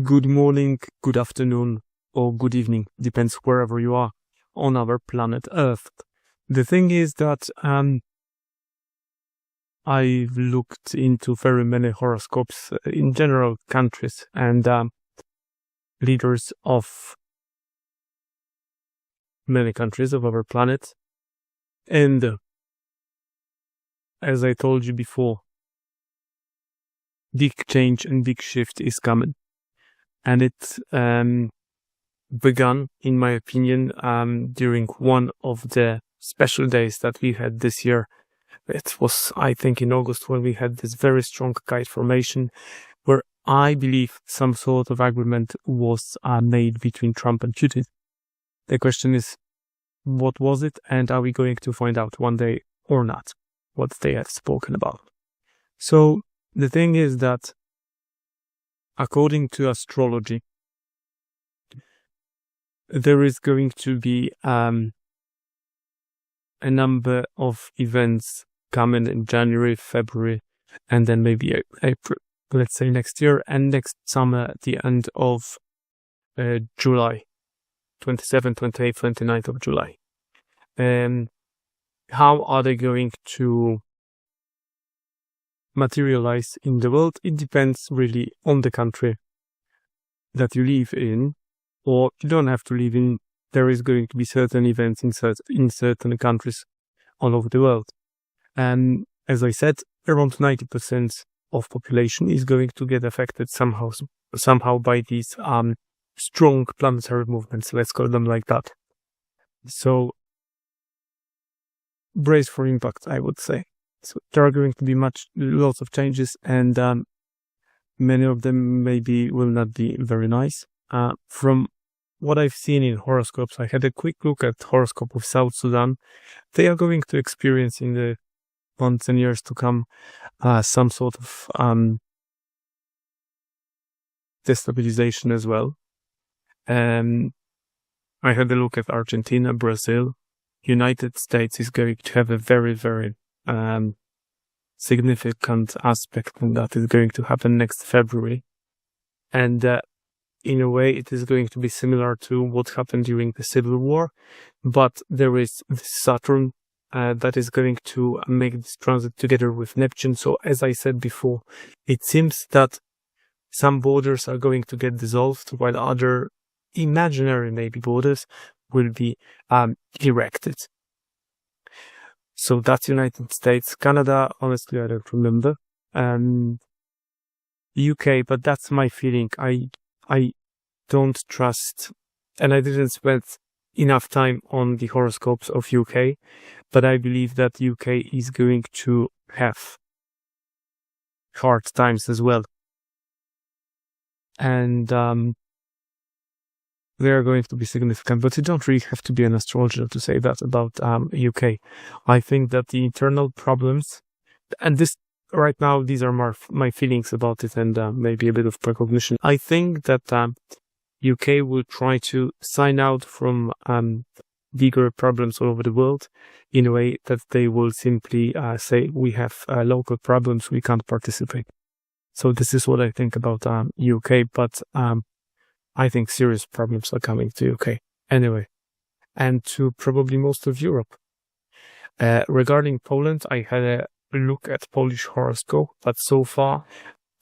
Good morning, good afternoon, or good evening, depends wherever you are on our planet Earth. The thing is that I've looked into very many horoscopes in general countries and leaders of many countries of our planet. And as I told you before, big change and big shift is coming. And it began, in my opinion, during one of the special days that we had this year. It was, I think, in August when we had this very strong kite formation where I believe some sort of agreement was made between Trump and Putin. The question is, what was it, and are we going to find out one day or not what they have spoken about? So the thing is that according to astrology, there is going to be a number of events coming in January, February, and then maybe April, let's say next year, and next summer at the end of July, 27th, 28th, 29th of July. How are they going to materialize in the world? It depends really on the country that you live in, or you don't have to live in. There is going to be certain events in certain countries all over the world. And as I said, around 90% of population is going to get affected somehow by these strong planetary movements, let's call them like that. So brace for impact, I would say. So there are going to be lots of changes, and many of them maybe will not be very nice. From what I've seen in horoscopes, I had a quick look at horoscope of South Sudan. They are going to experience in the months and years to come some sort of destabilization as well. I had a look at Argentina, Brazil. United States is going to have a very, very significant aspect, and that is going to happen next February. And in a way, it is going to be similar to what happened during the Civil War, but there is Saturn that is going to make this transit together with Neptune. So as I said before, it seems that some borders are going to get dissolved, while other imaginary maybe borders will be erected. So that's United States. Canada, honestly, I don't remember. UK, but that's my feeling. I don't trust, and I didn't spend enough time on the horoscopes of UK, but I believe that UK is going to have hard times as well. And they are going to be significant, but you don't really have to be an astrologer to say that about UK. I think that the internal problems, and this right now, these are my feelings about it, and maybe a bit of precognition. I think that UK will try to sign out from bigger problems all over the world in a way that they will simply say, we have local problems, we can't participate. So this is what I think about UK, but I think serious problems are coming to UK anyway, and to probably most of Europe. Regarding Poland, I had a look at Polish horoscope, but so far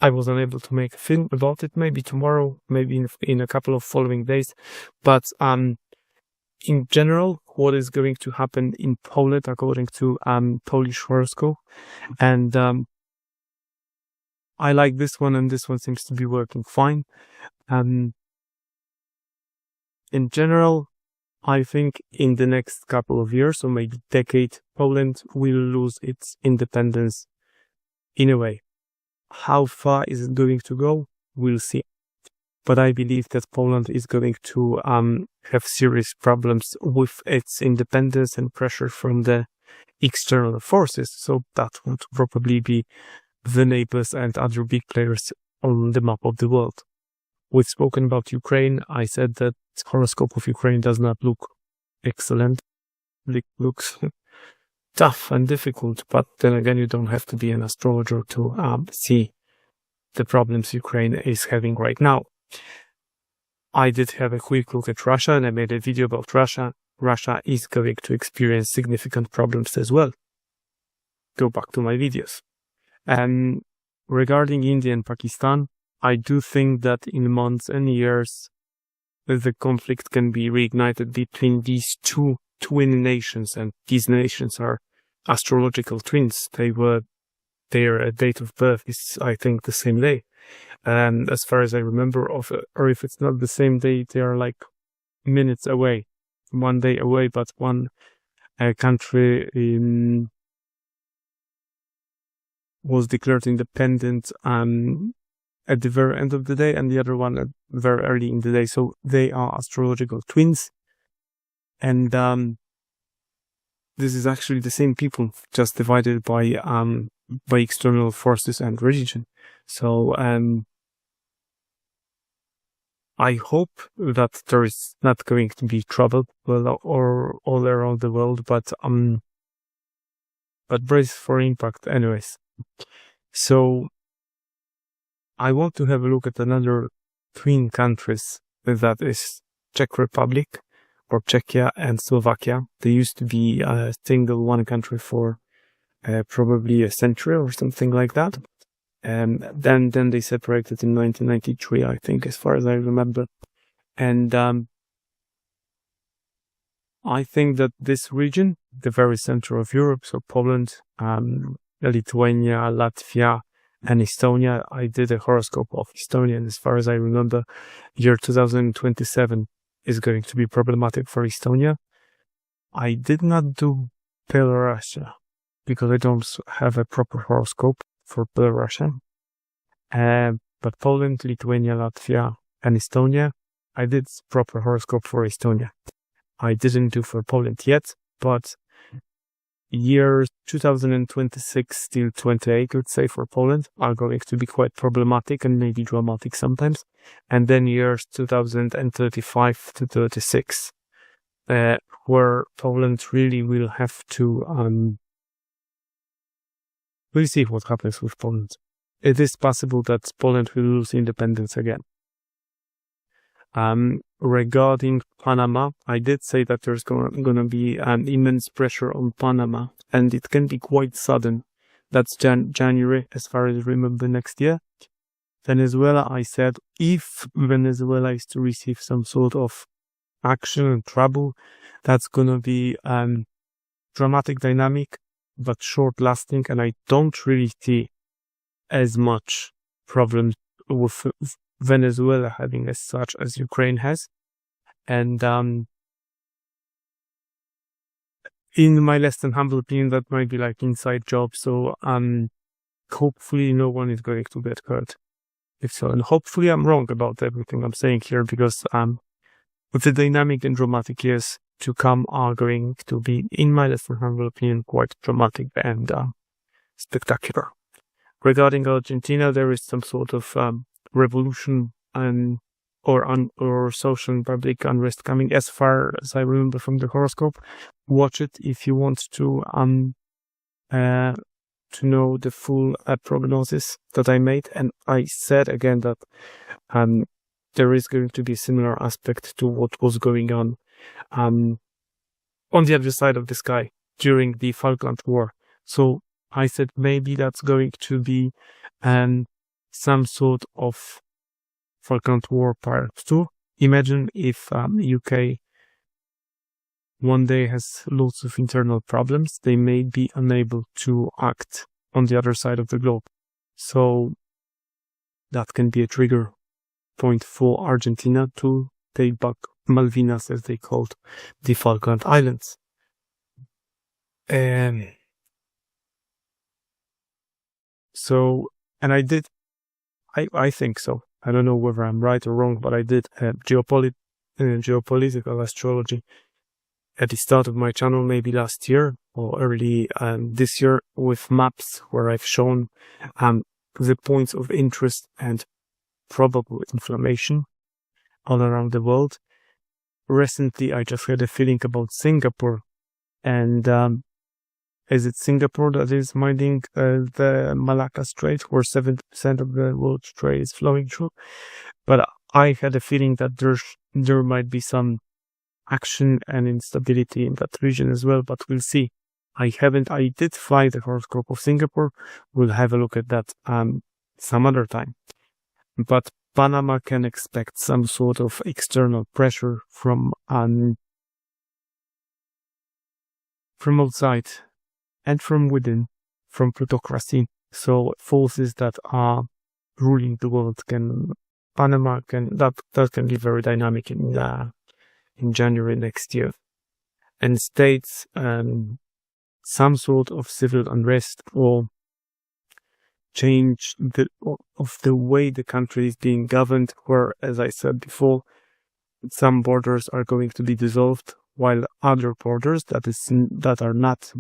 I was unable to make a film about it. Maybe tomorrow, maybe in a couple of following days. But in general, what is going to happen in Poland according to Polish horoscope, and I like this one, and this one seems to be working fine. In general, I think in the next couple of years, or maybe decade, Poland will lose its independence in a way. How far is it going to go? We'll see. But I believe that Poland is going to have serious problems with its independence and pressure from the external forces. So that would probably be the neighbors and other big players on the map of the world. We've spoken about Ukraine. I said that the horoscope of Ukraine does not look excellent. It looks tough and difficult, but then again, you don't have to be an astrologer to see the problems Ukraine is having right now. I did have a quick look at Russia, and I made a video about Russia. Russia is going to experience significant problems as well. Go back to my videos. And regarding India and Pakistan, I do think that in months and years, the conflict can be reignited between these two twin nations, and these nations are astrological twins. Their date of birth is, I think, the same day. And as far as I remember, or if it's not the same day, they are like minutes away, 1 day away, but one country was declared independent at the very end of the day, and the other one at very early in the day. So they are astrological twins. And this is actually the same people, just divided by external forces and religion. So I hope that there is not going to be trouble or all around the world, but brace for impact anyways. So I want to have a look at another twin countries, that is Czech Republic, or Czechia and Slovakia. They used to be a single one country for probably a century or something like that. Then they separated in 1993, I think, as far as I remember. And I think that this region, the very center of Europe, so Poland, Lithuania, Latvia, and Estonia, I did a horoscope of Estonia, and as far as I remember, year 2027 is going to be problematic for Estonia. I did not do Belarusia because I don't have a proper horoscope for Belarusia. But Poland, Lithuania, Latvia, and Estonia, I did proper horoscope for Estonia. I didn't do for Poland yet, but years 2026 till 28, let's say, for Poland are going to be quite problematic and maybe dramatic sometimes. And then years 2035 to 36, where Poland really will have to, we'll see what happens with Poland. It is possible that Poland will lose independence again. Regarding Panama, I did say that there's gonna be an immense pressure on Panama, and it can be quite sudden. That's January, as far as I remember, next year. Venezuela, I said, if Venezuela is to receive some sort of action and trouble, that's gonna be dramatic, dynamic, but short-lasting, and I don't really see as much problems with Venezuela having as such as Ukraine has. And in my less than humble opinion, that might be like inside job. So hopefully no one is going to get hurt. If so, and hopefully I'm wrong about everything I'm saying here, because with the dynamic and dramatic years to come are going to be, in my less than humble opinion, quite dramatic and spectacular. Regarding Argentina, there is some sort of revolution or social and public unrest coming, as far as I remember from the horoscope. Watch it if you want to know the full prognosis that I made. And I said again that there is going to be a similar aspect to what was going on the other side of the sky during the Falkland War. So I said maybe that's going to be some sort of Falkland War Part 2. Imagine if UK one day has lots of internal problems, they may be unable to act on the other side of the globe. So that can be a trigger point for Argentina to take back Malvinas, as they called the Falkland Islands. So, and I think so. I don't know whether I'm right or wrong, but I did geopolitical astrology at the start of my channel, maybe last year or early this year, with maps where I've shown the points of interest and probable inflammation all around the world. Recently, I just had a feeling about Singapore, and is it Singapore that is minding the Malacca Strait, where 70% of the world trade is flowing through? But I had a feeling that there might be some action and instability in that region as well, but we'll see. I did fly the horoscope of Singapore. We'll have a look at that some other time. But Panama can expect some sort of external pressure from outside and from within, from plutocracy. So forces that are ruling the world that can be very dynamic in January next year. And states some sort of civil unrest or change of the way the country is being governed, where, as I said before, some borders are going to be dissolved, while other borders that are not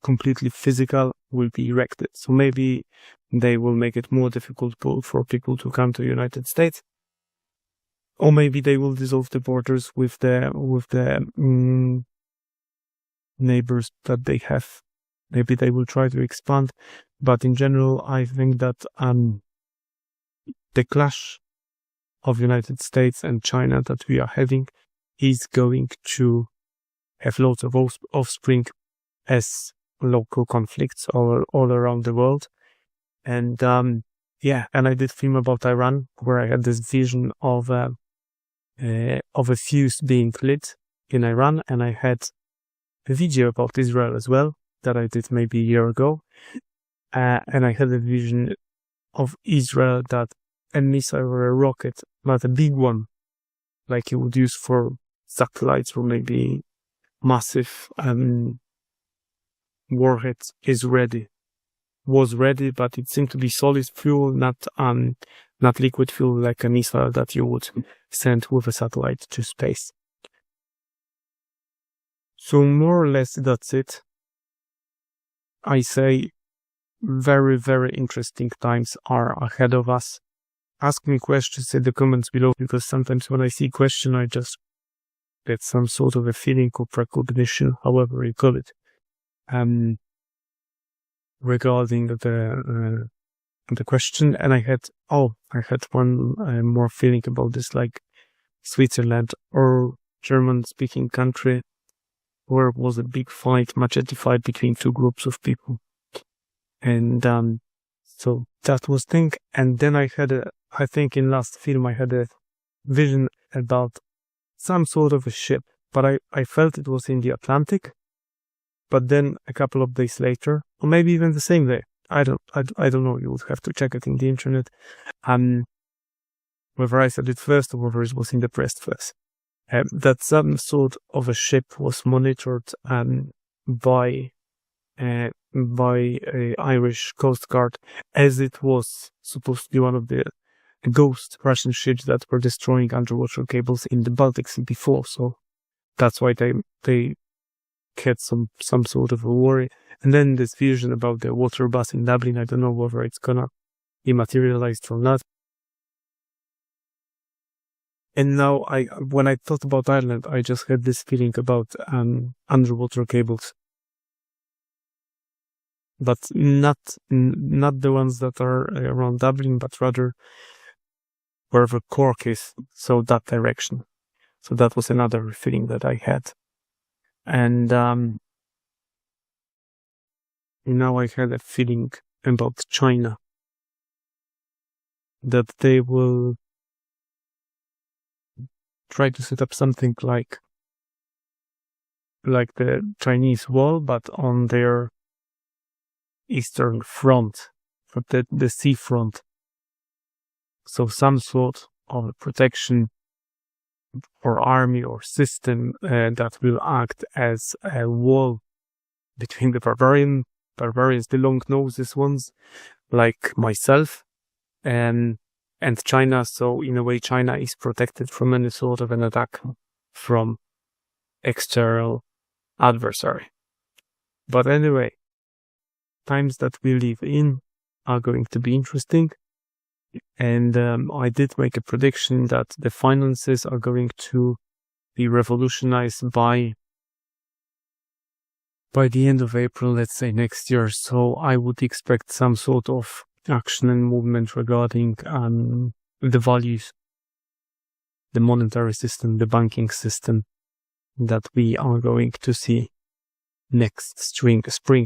completely physical will be erected. So maybe they will make it more difficult for people to come to the United States, or maybe they will dissolve the borders with the neighbors that they have. Maybe they will try to expand, but in general, I think that the clash of United States and China that we are having is going to have lots of offspring as local conflicts all around the world. And and I did film about Iran, where I had this vision of a fuse being lit in Iran, and I had a video about Israel as well that I did maybe a year ago, and I had a vision of Israel that a missile or a rocket, but a big one, like you would use for satellites or maybe massive warheads, was ready, but it seemed to be solid fuel, not liquid fuel like a missile that you would send with a satellite to space. So more or less that's it. I say very, very interesting times are ahead of us. Ask me questions in the comments below, because sometimes when I see a question, I just get some sort of a feeling or precognition, however you call it, regarding the question. And I had one more feeling about this, like Switzerland or German-speaking country, where it was a big fight, machete fight between two groups of people. And so that was thing. And then I think in last film I had a vision about some sort of a ship, but I felt it was in the Atlantic. But then a couple of days later, or maybe even the same day, I don't know, you would have to check it in the internet, whether I said it first or whether it was in the press first, that some sort of a ship was monitored by Irish Coast Guard, as it was supposed to be one of the ghost Russian ships that were destroying underwater cables in the Baltic Sea before. So that's why they had some sort of a worry. And then this vision about the water bus in Dublin, I don't know whether it's gonna be materialized or not. And now when I thought about Ireland, I just had this feeling about underwater cables, but not the ones that are around Dublin, but rather wherever Cork is, so that direction. So that was another feeling that I had. And now I had a feeling about China, that they will try to set up something like the Chinese wall, but on their eastern front, the sea front. So some sort of protection or army or system that will act as a wall between the barbarians, the long noses ones, like myself, and China. So in a way, China is protected from any sort of an attack from external adversary. But anyway, times that we live in are going to be interesting. And I did make a prediction that the finances are going to be revolutionized by the end of April, let's say next year. So I would expect some sort of action and movement regarding the values the monetary system, the banking system that we are going to see next spring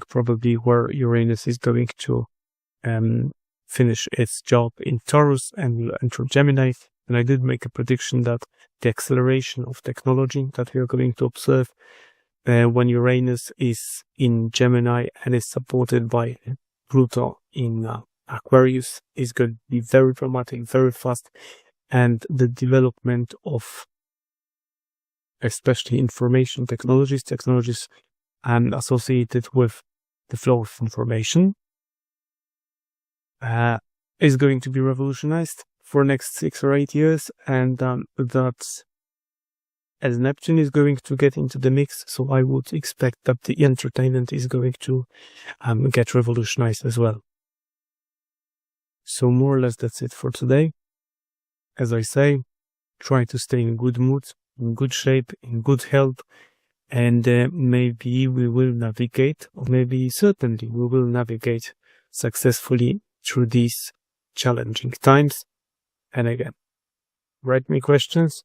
probably, where Uranus is going to finish its job in Taurus and will enter Gemini. And I did make a prediction that the acceleration of technology that we are going to observe when Uranus is in Gemini and is supported by Pluto in Aquarius is going to be very dramatic, very fast, and the development of especially information technologies associated with the flow of information is going to be revolutionized for next 6 or 8 years, and that as Neptune is going to get into the mix, so I would expect that the entertainment is going to get revolutionized as well. So more or less that's it for today. As I say, try to stay in good mood, in good shape, in good health, and maybe we will navigate, or maybe certainly we will navigate successfully through these challenging times. And again, write me questions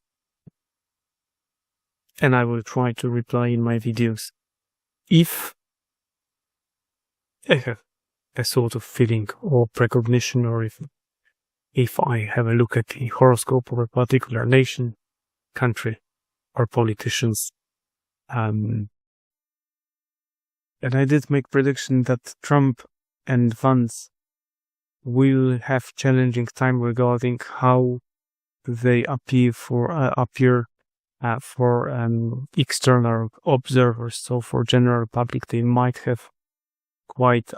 and I will try to reply in my videos. If I have a sort of feeling or precognition, or if I have a look at the horoscope of a particular nation, country, or politicians, and I did make prediction that Trump and Vance will have challenging time regarding how they appear for external observers. So for general public, they might have quite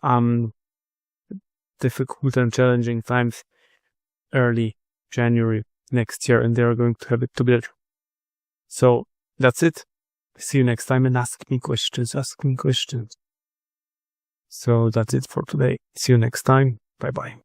difficult and challenging times early January next year, and they are going to have it together. So that's it. See you next time, and ask me questions. So that's it for today. See you next time. Bye bye.